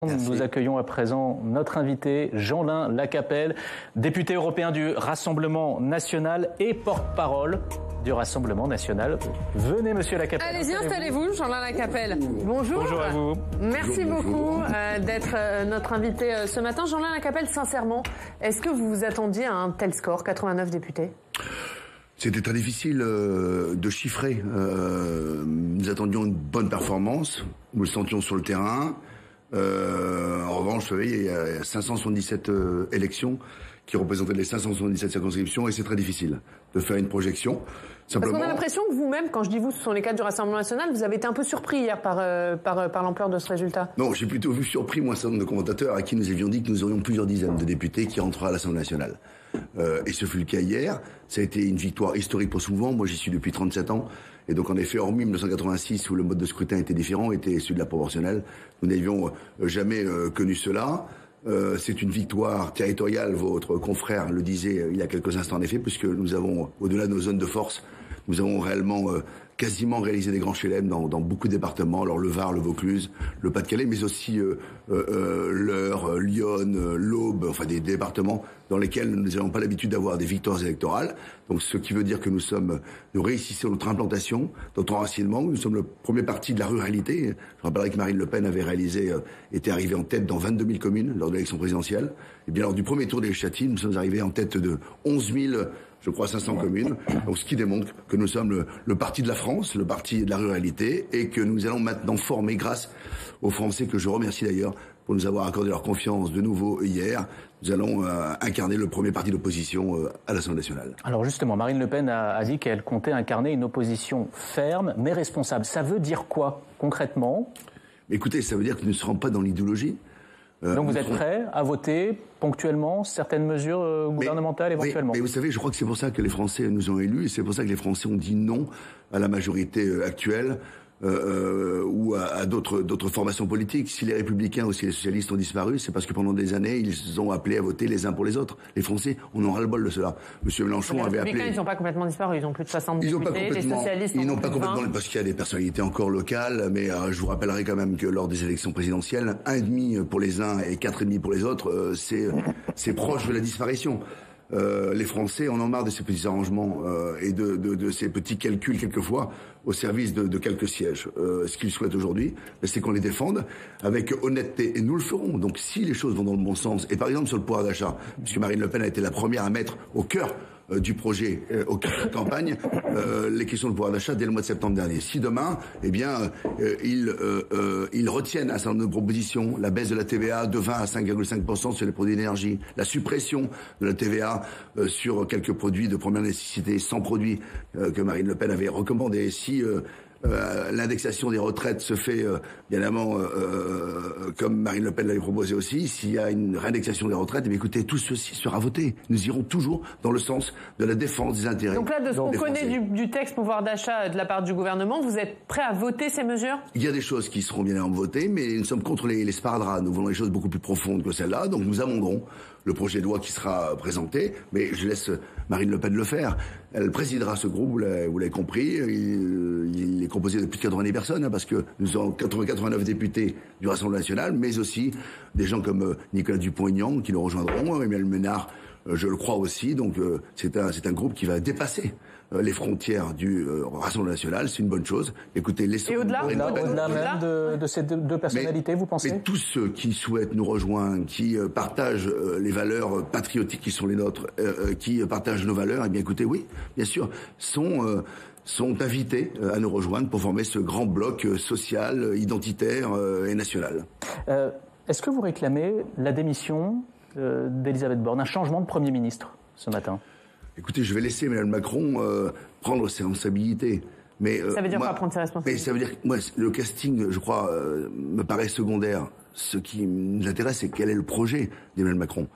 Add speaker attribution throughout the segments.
Speaker 1: Merci. Nous accueillons à présent notre invité, Jeanlin Lacapelle, député européen du Rassemblement national et porte-parole du Rassemblement national. Venez, monsieur Lacapelle.
Speaker 2: Allez-y, installez-vous, Jeanlin Lacapelle. Bonjour.
Speaker 1: Bonjour à vous.
Speaker 2: Merci beaucoup d'être notre invité ce matin. Jeanlin Lacapelle, sincèrement, est-ce que vous vous attendiez à un tel score, 89 députés ?
Speaker 3: C'était très difficile de chiffrer. Nous attendions une bonne performance, nous le sentions sur le terrain. En revanche, vous savez, il y a 577 élections qui représentaient les 577 circonscriptions et c'est très difficile de faire une projection.
Speaker 2: Simplement... Parce qu'on a l'impression que vous-même, quand je dis vous, ce sont les cadres du Rassemblement national, vous avez été un peu surpris hier par l'ampleur de ce résultat.
Speaker 3: Non, j'ai plutôt vu surpris, moi, un certain nombre de commentateurs à qui nous avions dit que nous aurions plusieurs dizaines de députés qui rentreraient à l'Assemblée nationale. Et ce fut le cas hier. Ça a été une victoire historique pour ce mouvement. Moi, j'y suis depuis 37 ans. Et donc, en effet, hormis 1986, où le mode de scrutin était différent, était celui de la proportionnelle, nous n'avions jamais connu cela. C'est une victoire territoriale, votre confrère le disait il y a quelques instants en effet, puisque nous avons, au-delà de nos zones de force, nous avons réellement quasiment réalisé des grands chelem dans beaucoup de départements, alors le Var, le Vaucluse, le Pas-de-Calais, mais aussi l'Eure, Lyon, l'Aube, enfin des départements dans lesquels nous n'avons pas l'habitude d'avoir des victoires électorales. Donc ce qui veut dire que nous réussissons notre implantation, notre enracinement. Nous sommes le premier parti de la ruralité. Je rappellerai que Marine Le Pen avait était arrivée en tête dans 22 000 communes lors de l'élection présidentielle. Et bien lors du premier tour des législatives, nous sommes arrivés en tête de 11 000, je crois, 500 communes. Donc ce qui démontre que nous sommes le parti de la France, le parti de la ruralité, et que nous allons maintenant former, grâce aux Français que je remercie d'ailleurs pour nous avoir accordé leur confiance de nouveau hier, nous allons incarner le premier parti d'opposition à l'Assemblée nationale.
Speaker 1: Alors justement, Marine Le Pen a dit qu'elle comptait incarner une opposition ferme mais responsable. Ça veut dire quoi concrètement ?
Speaker 3: Écoutez, ça veut dire que nous ne serons pas dans l'idéologie.
Speaker 1: Donc vous êtes prêt à voter ponctuellement certaines mesures gouvernementales éventuellement ?
Speaker 3: Mais vous savez, je crois que c'est pour ça que les Français nous ont élus et c'est pour ça que les Français ont dit non à la majorité actuelle. Ou à d'autres formations politiques. Si les Républicains ou si les socialistes ont disparu, c'est parce que pendant des années, ils ont appelé à voter les uns pour les autres. Les Français, on en ras-le-bol de cela. Monsieur Mélenchon avait appelé...
Speaker 2: Les Républicains, ils n'ont pas complètement disparu. Ils ont plus de 60 députés. Les socialistes
Speaker 3: ils n'ont pas complètement... Parce qu'il y a des personnalités encore locales, mais je vous rappellerai quand même que lors des élections présidentielles, 1,5 pour les uns et 4,5 pour les autres, c'est proche de la disparition. Les Français en ont marre de ces petits arrangements et de ces petits calculs quelquefois au service de quelques sièges. Ce qu'ils souhaitent aujourd'hui, c'est qu'on les défende avec honnêteté et nous le ferons. Donc si les choses vont dans le bon sens, et par exemple sur le pouvoir d'achat, puisque Marine Le Pen a été la première à mettre au cœur du projet, au cœur de la campagne, les questions de pouvoir d'achat dès le mois de septembre dernier. Si demain, ils retiennent un certain nombre de propositions, la baisse de la TVA de 20 à 5,5% sur les produits d'énergie, la suppression de la TVA sur quelques produits de première nécessité, 100 produits que Marine Le Pen avait recommandé. Si l'indexation des retraites se fait, bien évidemment, comme Marine Le Pen l'avait proposé aussi. S'il y a une réindexation des retraites, eh bien, écoutez, tout ceci sera voté. Nous irons toujours dans le sens de la défense des intérêts.
Speaker 2: Donc là, de ce qu'on connaît du texte pouvoir d'achat de la part du gouvernement, vous êtes prêt à voter ces mesures ?
Speaker 3: Il y a des choses qui seront bien évidemment votées, mais nous sommes contre les sparadraps. Nous voulons des choses beaucoup plus profondes que celles-là. Donc nous amenderons le projet de loi qui sera présenté, mais je laisse Marine Le Pen le faire. Elle présidera ce groupe, vous l'avez compris. Il est composé de plus de 90 personnes, parce que nous avons 89 députés du Rassemblement national, mais aussi des gens comme Nicolas Dupont-Aignan qui nous rejoindront, Emmanuel Ménard, je le crois aussi. Donc c'est un groupe qui va dépasser les frontières du Rassemblement national, c'est une bonne chose. Écoutez,
Speaker 2: et au-delà
Speaker 1: même de ces deux personnalités, vous pensez ?
Speaker 3: Mais tous ceux qui souhaitent nous rejoindre, qui partagent les valeurs patriotiques qui sont les nôtres, qui partagent nos valeurs, eh bien écoutez, oui, bien sûr, sont invités à nous rejoindre pour former ce grand bloc social, identitaire et national.
Speaker 1: Est-ce que vous réclamez la démission d'Elisabeth Borne, un changement de Premier ministre ce matin ?
Speaker 3: Écoutez, je vais laisser Emmanuel Macron prendre ses responsabilités. Mais,
Speaker 2: ça veut dire quoi, prendre ses responsabilités ?
Speaker 3: Mais ça veut dire que moi, le casting, je crois, me paraît secondaire. Ce qui nous intéresse, c'est quel est le projet d'Emmanuel Macron.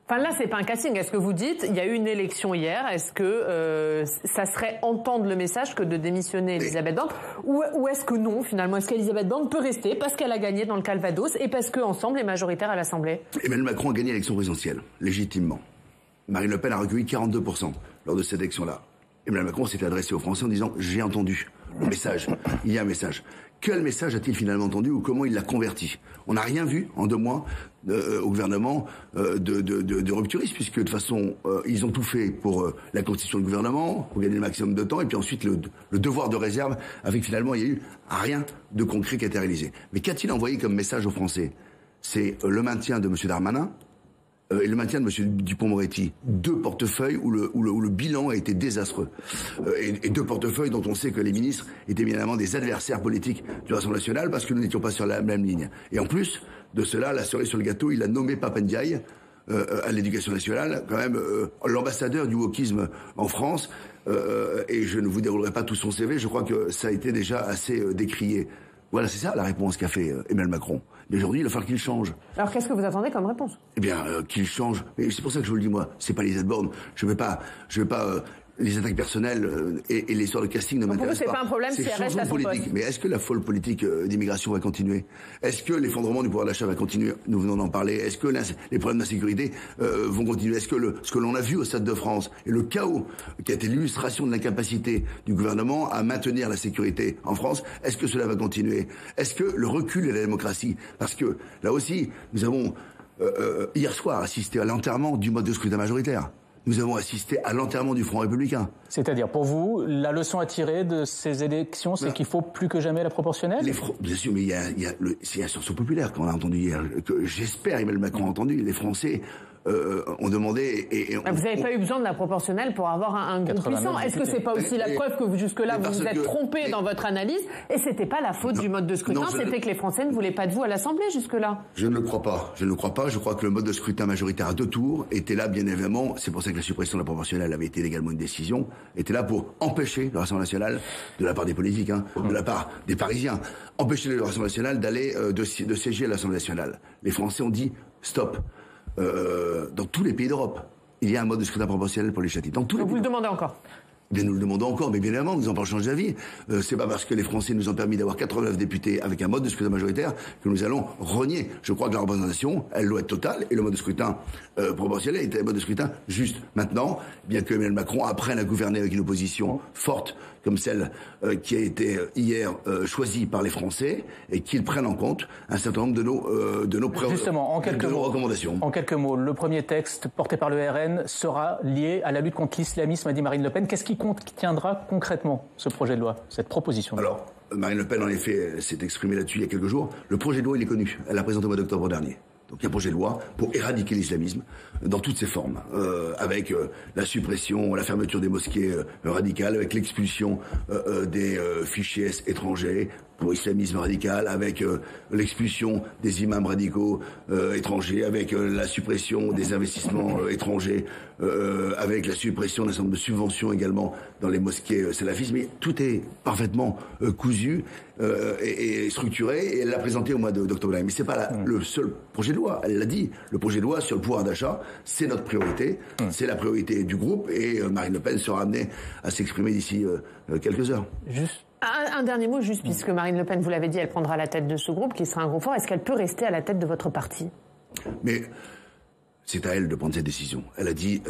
Speaker 2: Enfin là, c'est pas un casting. Est-ce que vous dites, il y a eu une élection hier, est-ce que ça serait entendre le message que de démissionner Elisabeth Borne, ou est-ce que non, finalement, est-ce qu'Elisabeth Borne peut rester parce qu'elle a gagné dans le Calvados et parce qu'ensemble est majoritaire à l'Assemblée ?
Speaker 3: Emmanuel Macron a gagné l'élection présidentielle, légitimement. Marine Le Pen a recueilli 42% lors de cette élection-là. Emmanuel Macron s'est adressé aux Français en disant « J'ai entendu message. Il y a un message. Quel message a-t-il finalement entendu ou comment il l'a converti? On n'a rien vu en 2 mois au gouvernement de rupturiste, puisque de toute façon, ils ont tout fait pour la constitution du gouvernement, pour gagner le maximum de temps, et puis ensuite le devoir de réserve, avec finalement, il n'y a eu rien de concret qui a été réalisé. Mais qu'a-t-il envoyé comme message aux Français? C'est le maintien de M. Darmanin, et le maintien de M. Dupond-Moretti, 2 portefeuilles où le bilan a été désastreux. Et 2 portefeuilles dont on sait que les ministres étaient évidemment des adversaires politiques du Rassemblement national parce que nous n'étions pas sur la même ligne. Et en plus de cela, la cerise sur le gâteau, il a nommé Pap Ndiaye à l'Éducation nationale, quand même l'ambassadeur du wokisme en France. Et je ne vous déroulerai pas tout son CV, je crois que ça a été déjà assez décrié. Voilà, c'est ça la réponse qu'a fait Emmanuel Macron. Mais aujourd'hui, il va falloir qu'il change.
Speaker 2: Alors qu'est-ce que vous attendez comme réponse?
Speaker 3: Eh bien, qu'il change. Mais c'est pour ça que je vous le dis, moi. C'est pas Elisabeth Borne. Je vais pas, les attaques personnelles et les histoires de casting ne m'intéressent pas.
Speaker 2: Pour vous, c'est pas un problème si elle reste à son poste.
Speaker 3: Mais est-ce que la folle politique d'immigration va continuer? Est-ce que l'effondrement du pouvoir d'achat va continuer? Nous venons d'en parler. Est-ce que les problèmes d'insécurité vont continuer? Est-ce que ce que l'on a vu au Stade de France et le chaos qui a été l'illustration de l'incapacité du gouvernement à maintenir la sécurité en France, est-ce que cela va continuer? Est-ce que le recul de la démocratie? Parce que là aussi, nous avons hier soir assisté à l'enterrement du mode de scrutin majoritaire. Nous avons assisté à l'enterrement du Front républicain.
Speaker 1: C'est-à-dire, pour vous, la leçon à tirer de ces élections, c'est qu'il faut plus que jamais la proportionnelle?
Speaker 3: Bien sûr, mais c'est un sursaut populaire qu'on a entendu hier, que j'espère Emmanuel Macron a entendu. Les Français ont demandé...
Speaker 2: vous n'avez pas eu besoin de la proportionnelle pour avoir un groupe puissant. Est-ce que c'est pas aussi la preuve que jusque-là vous vous êtes trompé dans votre analyse et c'était pas la faute du mode de scrutin, c'était que les Français ne voulaient pas de vous à l'Assemblée jusque-là? Je ne le crois pas.
Speaker 3: Je ne le crois pas. Je crois que le mode de scrutin majoritaire à 2 tours était là, bien évidemment. C'est pour ça que la suppression de la proportionnelle avait été également une décision. Était là pour empêcher le Rassemblement national, de la part des politiques, de la part des Parisiens, empêcher le Rassemblement national d'aller de siéger à l'Assemblée nationale. Les Français ont dit stop. Dans tous les pays d'Europe, il y a un mode de scrutin proportionnel pour les législatives.
Speaker 2: Vous le demandez encore?
Speaker 3: Bien, nous le demandons encore, mais bien évidemment, nous n'avons pas changé d'avis. C'est pas parce que les Français nous ont permis d'avoir 89 députés avec un mode de scrutin majoritaire que nous allons renier. Je crois que la représentation, elle doit être totale, et le mode de scrutin proportionnel était un mode de scrutin juste. Maintenant, bien que Emmanuel Macron apprenne à gouverner avec une opposition forte, comme celle qui a été hier choisie par les Français, et qu'il prenne en compte un certain nombre de nos preuves,
Speaker 1: justement,
Speaker 3: recommandations.
Speaker 1: En quelques mots, le premier texte porté par le RN sera lié à la lutte contre l'islamisme, a dit Marine Le Pen. Qu'est-ce qui contiendra concrètement ce projet de loi, cette proposition?
Speaker 3: Alors, Marine Le Pen, en effet, s'est exprimée là-dessus il y a quelques jours. Le projet de loi, il est connu. Elle l'a présenté au mois d'octobre dernier. Donc il y a un projet de loi pour éradiquer l'islamisme dans toutes ses formes, avec la suppression, la fermeture des mosquées radicales, avec l'expulsion des fichiers étrangers pour islamisme radical, avec l'expulsion des imams radicaux étrangers, avec la suppression des investissements étrangers, avec la suppression d'un certain nombre de subventions également dans les mosquées salafistes. Mais tout est parfaitement cousu et structuré, et elle l'a présenté au mois d'octobre dernier. Mais c'est pas le seul projet de loi. Elle l'a dit. Le projet de loi sur le pouvoir d'achat, c'est notre priorité, c'est la priorité du groupe, et Marine Le Pen sera amenée à s'exprimer d'ici quelques heures.
Speaker 2: Juste un dernier mot, juste puisque Marine Le Pen, vous l'avez dit, elle prendra la tête de ce groupe, qui sera un groupe fort. Est-ce qu'elle peut rester à la tête de votre parti?
Speaker 3: Mais c'est à elle de prendre cette décision. Elle a dit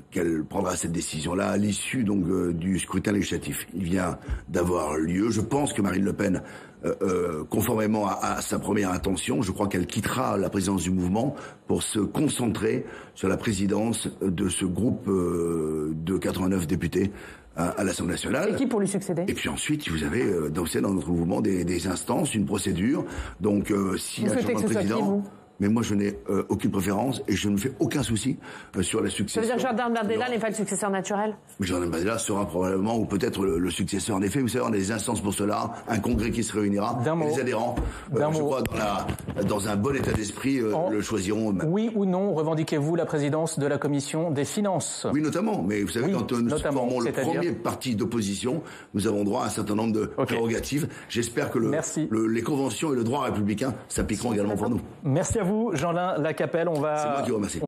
Speaker 3: qu'elle prendra cette décision-là à l'issue donc du scrutin législatif. Il vient d'avoir lieu. Je pense que Marine Le Pen, conformément à sa première intention, je crois qu'elle quittera la présidence du mouvement pour se concentrer sur la présidence de ce groupe de 89 députés à l'Assemblée nationale.
Speaker 2: Et qui pour lui succéder? Et
Speaker 3: puis ensuite, vous avez dans notre mouvement des instances, une procédure. Donc, si
Speaker 2: vous souhaitez que ce soit qui, vous?
Speaker 3: Mais moi, je n'ai aucune préférence et je ne me fais aucun souci sur la succession.
Speaker 2: Ça veut dire que Jordan Bardella n'est pas le successeur naturel?
Speaker 3: Mais Jordan Bardella sera probablement, ou peut-être le successeur. En effet, vous savez, on a des instances pour cela, un congrès qui se réunira, les adhérents, je crois, dans un bon état d'esprit, le choisiront.
Speaker 1: Oui ou non, revendiquez-vous la présidence de la Commission des Finances?
Speaker 3: Oui, notamment. Mais vous savez, quand nous formons le premier parti d'opposition, nous avons droit à un certain nombre de prérogatives. J'espère que les conventions et le droit républicain s'appliqueront également pour nous.
Speaker 1: Merci à vous, Jeanlin Lacapelle.
Speaker 3: C'est moi qui vous remercie.